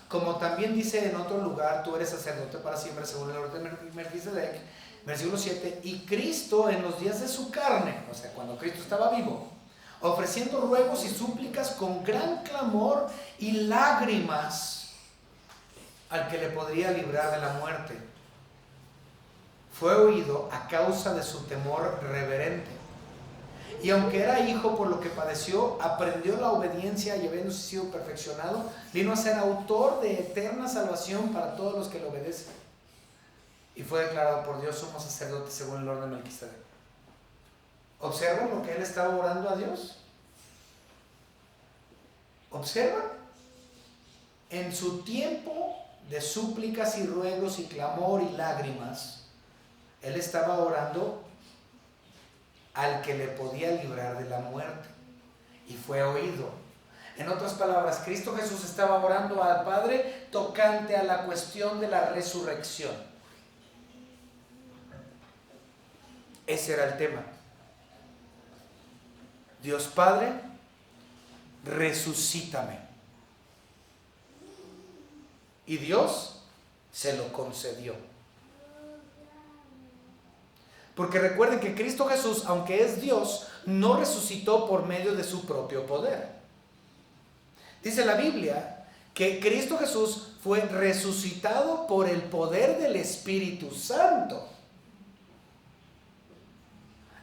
como también dice en otro lugar, tú eres sacerdote para siempre según el orden de Melquisedec. Versículo 7, y Cristo en los días de su carne, o sea, cuando Cristo estaba vivo, ofreciendo ruegos y súplicas con gran clamor y lágrimas al que le podría librar de la muerte, fue oído a causa de su temor reverente. Y aunque era hijo por lo que padeció, aprendió la obediencia y habiéndose sido perfeccionado, vino a ser autor de eterna salvación para todos los que le obedecen. Y fue declarado por Dios sumo sacerdote según el orden de Melquisedec. ¿Observan lo que él estaba orando a Dios? ¿Observan? En su tiempo de súplicas y ruegos y clamor y lágrimas, él estaba orando al que le podía librar de la muerte y fue oído. En otras palabras, Cristo Jesús estaba orando al Padre tocante a la cuestión de la resurrección. Ese era el tema. Dios Padre, resucítame. Y Dios se lo concedió. Porque recuerden que Cristo Jesús, aunque es Dios, no resucitó por medio de su propio poder. Dice la Biblia que Cristo Jesús fue resucitado por el poder del Espíritu Santo.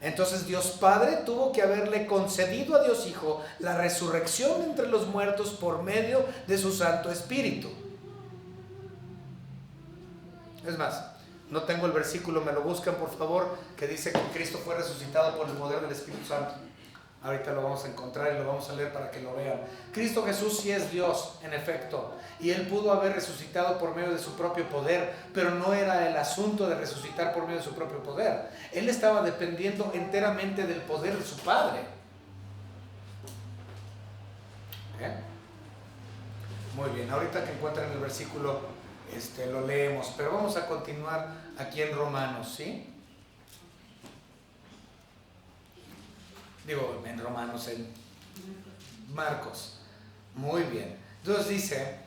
Entonces Dios Padre tuvo que haberle concedido a Dios Hijo la resurrección entre los muertos por medio de su Santo Espíritu. Es más, no tengo el versículo, me lo buscan por favor, que dice que Cristo fue resucitado por el poder del Espíritu Santo. Ahorita lo vamos a encontrar y lo vamos a leer para que lo vean. Cristo Jesús sí es Dios, en efecto, y Él pudo haber resucitado por medio de su propio poder, pero no era el asunto de resucitar por medio de su propio poder. Él estaba dependiendo enteramente del poder de su Padre. Muy bien, ahorita que encuentran el versículo, lo leemos, pero vamos a continuar aquí en Romanos, ¿sí? Digo, en Romanos, en Marcos. Muy bien. Entonces dice,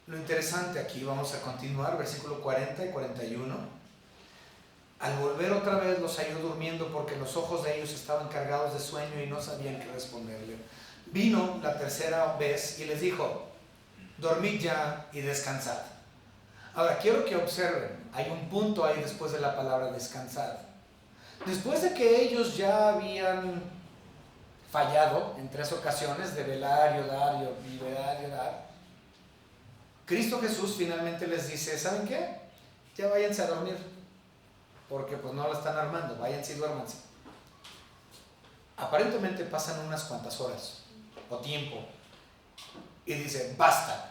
lo interesante aquí, vamos a continuar, versículo 40 y 41. Al volver otra vez los halló durmiendo porque los ojos de ellos estaban cargados de sueño y no sabían qué responderle. Vino la tercera vez y les dijo, dormid ya y descansad. Ahora quiero que observen, hay un punto ahí después de la palabra descansad. Después de que ellos ya habían fallado en 3 ocasiones de velar y orar y velar y orar, Cristo Jesús finalmente les dice, ¿saben qué? Ya váyanse a dormir, porque pues no la están armando, váyanse y duérmanse. Aparentemente pasan unas cuantas horas o tiempo y dice, basta.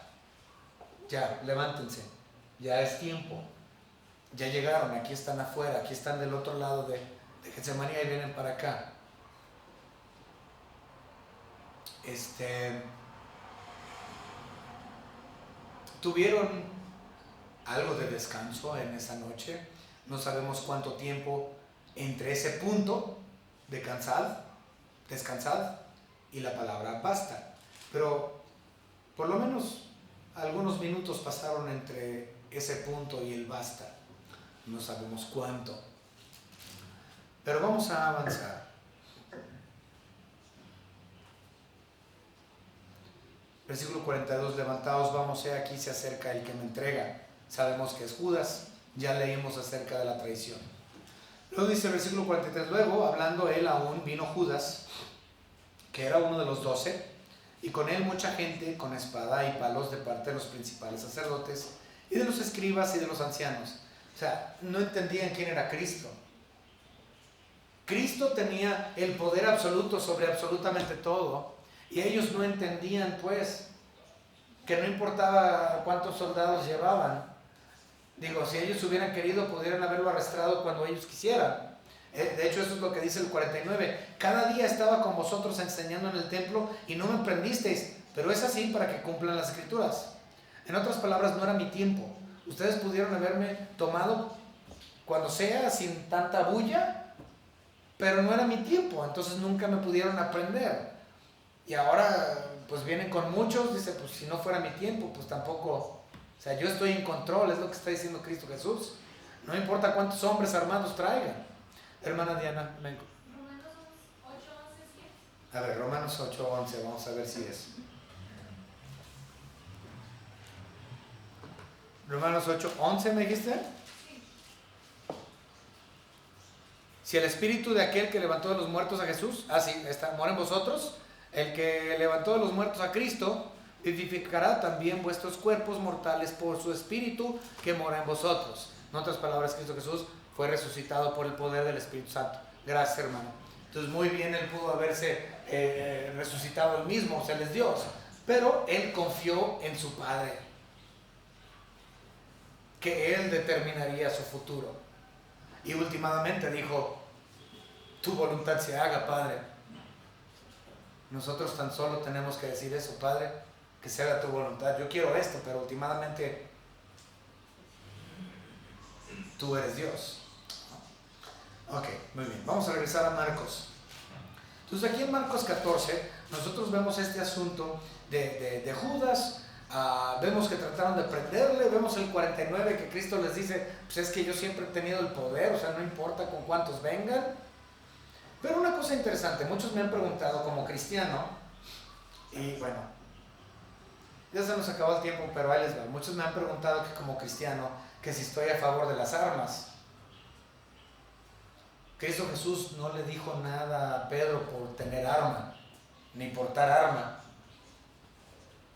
Ya, levántense, ya es tiempo, ya llegaron, aquí están afuera, aquí están del otro lado de Getsemaní y vienen para acá. Tuvieron algo de descanso en esa noche, no sabemos cuánto tiempo entre ese punto de descansad y la palabra basta, pero por lo menos algunos minutos pasaron entre ese punto y el basta. No sabemos cuánto. Pero vamos a avanzar. Versículo 42, levantaos, vamos, aquí se acerca el que me entrega. Sabemos que es Judas, ya leímos acerca de la traición. Luego dice el versículo 43, luego, hablando él aún, vino Judas, que era uno de los 12, y con él mucha gente con espada y palos de parte de los principales sacerdotes y de los escribas y de los ancianos. O sea, no entendían quién era Cristo. Cristo tenía el poder absoluto sobre absolutamente todo y ellos no entendían pues que no importaba cuántos soldados llevaban. Digo, si ellos hubieran querido, pudieran haberlo arrestado cuando ellos quisieran. De hecho, eso es lo que dice el 49. Cada día estaba con vosotros enseñando en el templo y no me prendisteis, pero es así para que cumplan las escrituras. En otras palabras, no era mi tiempo. Ustedes pudieron haberme tomado cuando sea, sin tanta bulla, pero no era mi tiempo, entonces nunca me pudieron aprender. Y ahora, pues vienen con muchos, dice, pues si no fuera mi tiempo, pues tampoco, o sea, yo estoy en control, es lo que está diciendo Cristo Jesús. No importa cuántos hombres armados traigan. Hermana Diana, vengo. Romanos 8:11, ¿sí es? A ver, Romanos 8:11, vamos a ver si es. Romanos 8:11, ¿me dijiste? Sí. Si el espíritu de aquel que levantó de los muertos a Jesús, sí, mora en vosotros, el que levantó de los muertos a Cristo, vivificará también vuestros cuerpos mortales por su espíritu que mora en vosotros. En otras palabras, Cristo Jesús fue resucitado por el poder del Espíritu Santo. Gracias, hermano. Entonces, muy bien, él pudo haberse resucitado él mismo, o sea, él es Dios, pero él confió en su Padre, que él determinaría su futuro. Y últimamente dijo, tu voluntad se haga, Padre. Nosotros tan solo tenemos que decir eso, Padre, que se haga tu voluntad. Yo quiero esto, pero últimamente tú eres Dios. Ok, muy bien. Vamos a regresar a Marcos. Entonces aquí en Marcos 14 nosotros vemos este asunto de Judas. Vemos que trataron de prenderle. Vemos el 49 que Cristo les dice, pues es que yo siempre he tenido el poder, o sea, no importa con cuántos vengan. Pero una cosa interesante, muchos me han preguntado como cristiano, y bueno, ya se nos acabó el tiempo, pero ahí les va. Muchos me han preguntado que como cristiano, que si estoy a favor de las armas. Cristo Jesús no le dijo nada a Pedro por tener arma, ni portar arma,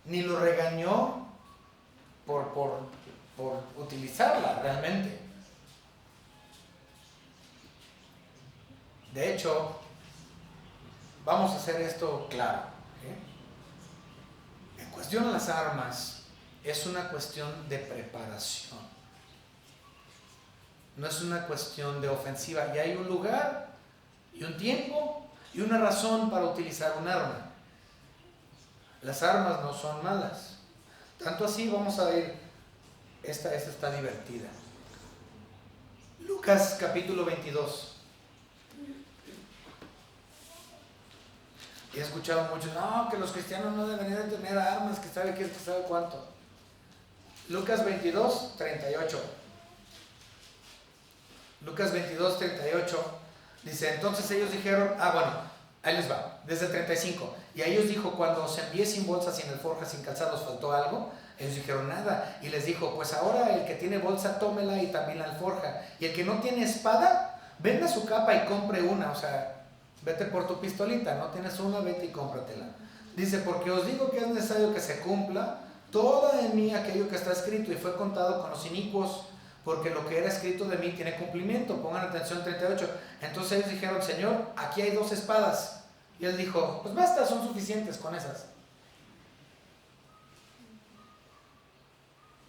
ni lo regañó por utilizarla realmente. De hecho, vamos a hacer esto claro. En cuestión a las armas, es una cuestión de preparación. No es una cuestión de ofensiva. Y hay un lugar, y un tiempo, y una razón para utilizar un arma. Las armas no son malas. Tanto así, vamos a ver, esta está divertida. Lucas capítulo 22. He escuchado muchos, no, que los cristianos no deberían tener armas, que sabe qué, que sabe cuánto. Lucas 22, 38. Lucas 22, 38. Dice, entonces ellos dijeron, bueno, ahí les va, desde el 35. Y a ellos dijo, cuando os envié sin bolsa, sin alforja, sin calzado, ¿os faltó algo? Ellos dijeron, nada. Y les dijo, pues ahora el que tiene bolsa, tómela y también la alforja. Y el que no tiene espada, venda su capa y compre una. O sea, vete por tu pistolita, no tienes una, vete y cómpratela. Dice, porque os digo que es necesario que se cumpla todo en mí aquello que está escrito, y fue contado con los inicuos, porque lo que era escrito de mí tiene cumplimiento. Pongan atención, 38. Entonces ellos dijeron, Señor, aquí hay 2 espadas. Y él dijo, pues basta, son suficientes con esas.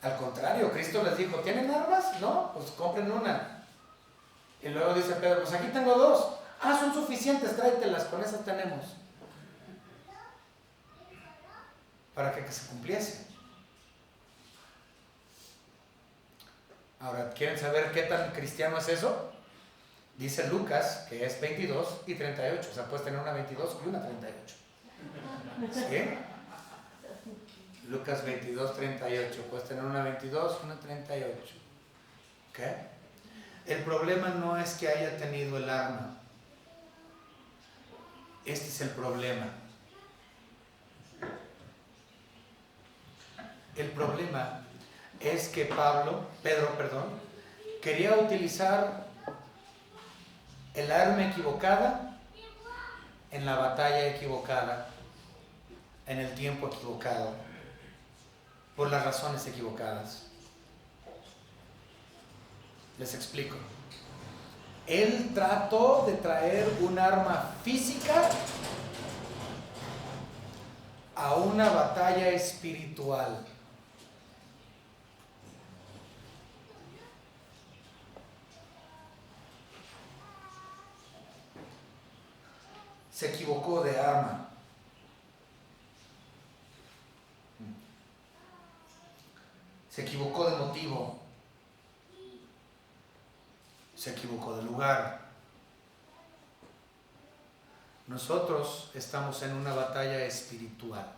Al contrario, Cristo les dijo, ¿tienen armas? No, pues compren una. Y luego dice Pedro, pues aquí tengo 2. Son suficientes, tráetelas, con esas tenemos. Para que se cumpliese. Ahora, ¿quieren saber qué tan cristiano es eso? Dice Lucas que es 22 y 38. O sea, puedes tener una 22 y una 38. ¿Sí? Lucas 22, 38. Puedes tener una 22 y una 38. ¿Ok? El problema no es que haya tenido el arma. Este es el problema. El problema es que Pedro, quería utilizar el arma equivocada en la batalla equivocada, en el tiempo equivocado, por las razones equivocadas. Les explico. Él trató de traer un arma física a una batalla espiritual. Se equivocó de arma. Se equivocó de motivo. Se equivocó de lugar. Nosotros estamos en una batalla espiritual.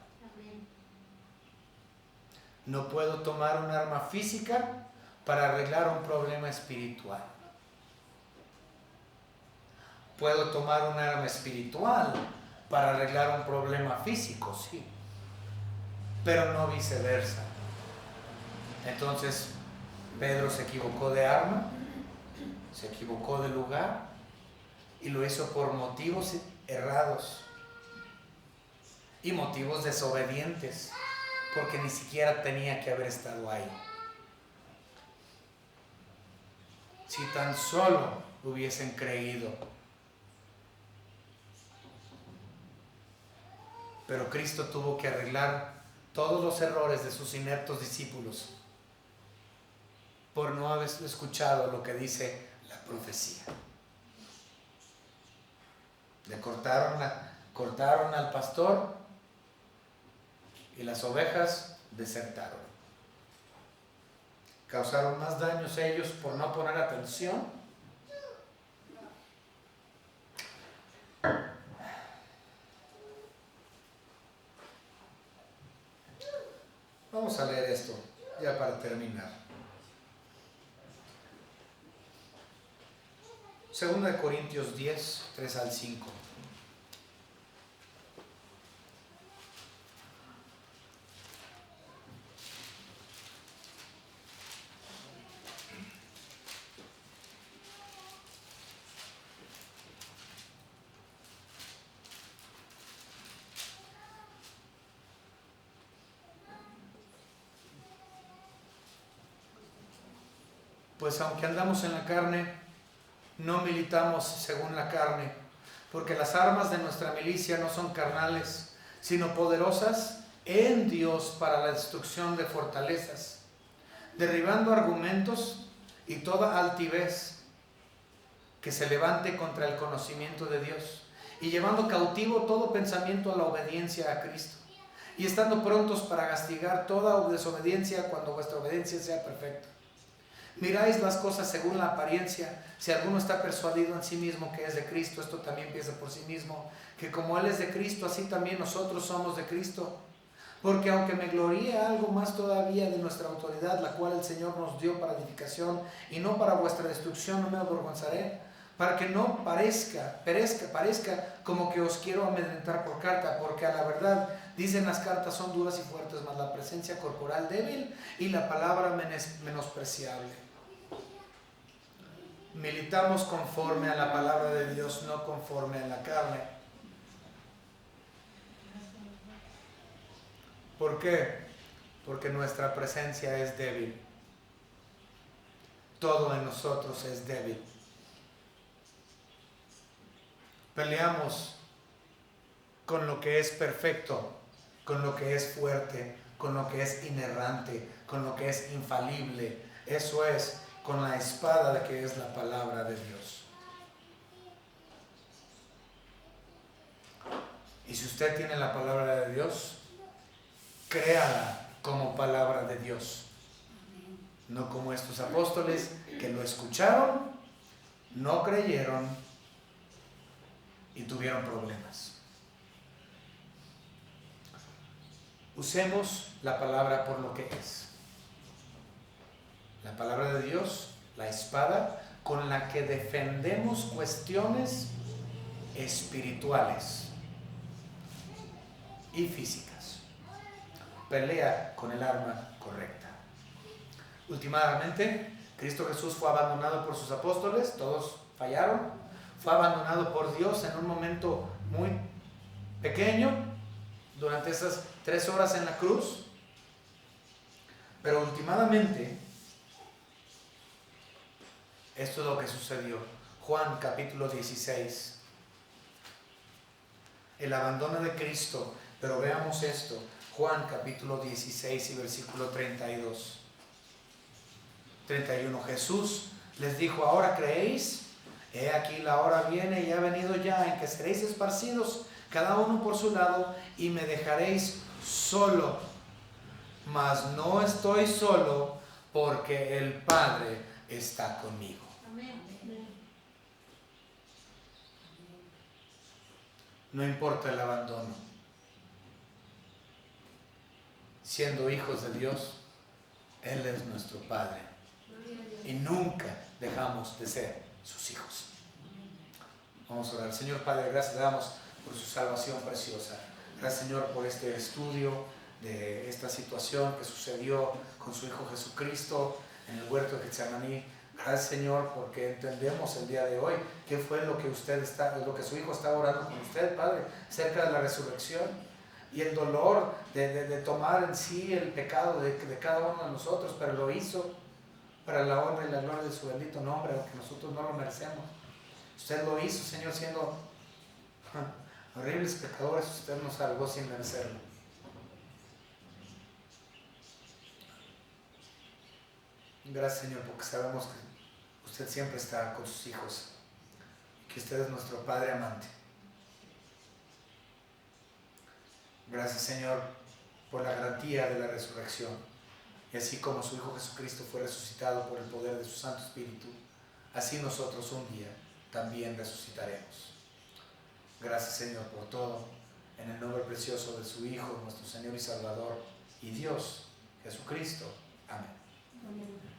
No puedo tomar un arma física para arreglar un problema espiritual. Puedo tomar un arma espiritual para arreglar un problema físico, sí, pero no viceversa. Entonces, Pedro se equivocó de arma, se equivocó de lugar y lo hizo por motivos errados y motivos desobedientes, porque ni siquiera tenía que haber estado ahí. Si tan solo hubiesen creído. Pero Cristo tuvo que arreglar todos los errores de sus ineptos discípulos por no haber escuchado lo que dice la profecía. Le cortaron al pastor y las ovejas desertaron. Causaron más daños ellos por no poner atención. Vamos a leer esto ya para terminar. 2 Corintios 10, 3 al 5. Pues aunque andamos en la carne, no militamos según la carne, porque las armas de nuestra milicia no son carnales, sino poderosas en Dios para la destrucción de fortalezas, derribando argumentos y toda altivez que se levante contra el conocimiento de Dios, y llevando cautivo todo pensamiento a la obediencia a Cristo, y estando prontos para castigar toda desobediencia cuando vuestra obediencia sea perfecta. Miráis las cosas según la apariencia. Si alguno está persuadido en sí mismo que es de Cristo, esto también piensa por sí mismo, que como Él es de Cristo, así también nosotros somos de Cristo. Porque aunque me gloríe algo más todavía de nuestra autoridad, la cual el Señor nos dio para edificación y no para vuestra destrucción, no me avergonzaré, para que no parezca como que os quiero amedrentar por carta, porque a la verdad dicen las cartas son duras y fuertes, mas la presencia corporal débil y la palabra menospreciable. Militamos conforme a la palabra de Dios, no conforme a la carne. ¿Por qué? Porque nuestra presencia es débil. Todo en nosotros es débil. Peleamos con lo que es perfecto, con lo que es fuerte, con lo que es inerrante, con lo que es infalible. Eso es, con la espada de que es la palabra de Dios. Y si usted tiene la palabra de Dios, créala como palabra de Dios. No como estos apóstoles que lo escucharon, no creyeron y tuvieron problemas. Usemos la palabra por lo que es. La palabra de Dios, la espada con la que defendemos cuestiones espirituales y físicas. Pelea con el arma correcta. Últimamente, Cristo Jesús fue abandonado por sus apóstoles, todos fallaron. Fue abandonado por Dios en un momento muy pequeño, durante esas 3 horas en la cruz. Pero últimamente, esto es lo que sucedió. Juan capítulo 16. El abandono de Cristo. Pero veamos esto, Juan capítulo 16 y versículo 32. 31. Jesús les dijo: ¿ahora creéis? He aquí la hora viene y ha venido ya en que seréis esparcidos cada uno por su lado y me dejaréis solo. Mas no estoy solo, porque el Padre está conmigo. No importa el abandono. Siendo hijos de Dios, Él es nuestro Padre. Y nunca dejamos de ser sus hijos. Vamos a orar. Señor Padre, gracias le damos por su salvación preciosa. Gracias, Señor, por este estudio de esta situación que sucedió con su Hijo Jesucristo en el huerto de Getsemaní. Gracias, Señor, porque entendemos el día de hoy qué fue lo que lo que su Hijo estaba orando con usted, Padre, cerca de la resurrección y el dolor de tomar en sí el pecado de cada uno de nosotros, pero lo hizo para la honra y la gloria de su bendito nombre, aunque nosotros no lo merecemos. Usted lo hizo, Señor, siendo horribles pecadores. Usted nos salvó sin merecerlo. Gracias, Señor, porque sabemos que usted siempre está con sus hijos, que usted es nuestro Padre amante. Gracias, Señor, por la garantía de la resurrección. Y así como su Hijo Jesucristo fue resucitado por el poder de su Santo Espíritu, así nosotros un día también resucitaremos. Gracias, Señor, por todo, en el nombre precioso de su Hijo, nuestro Señor y Salvador, y Dios, Jesucristo. Amén. Amén.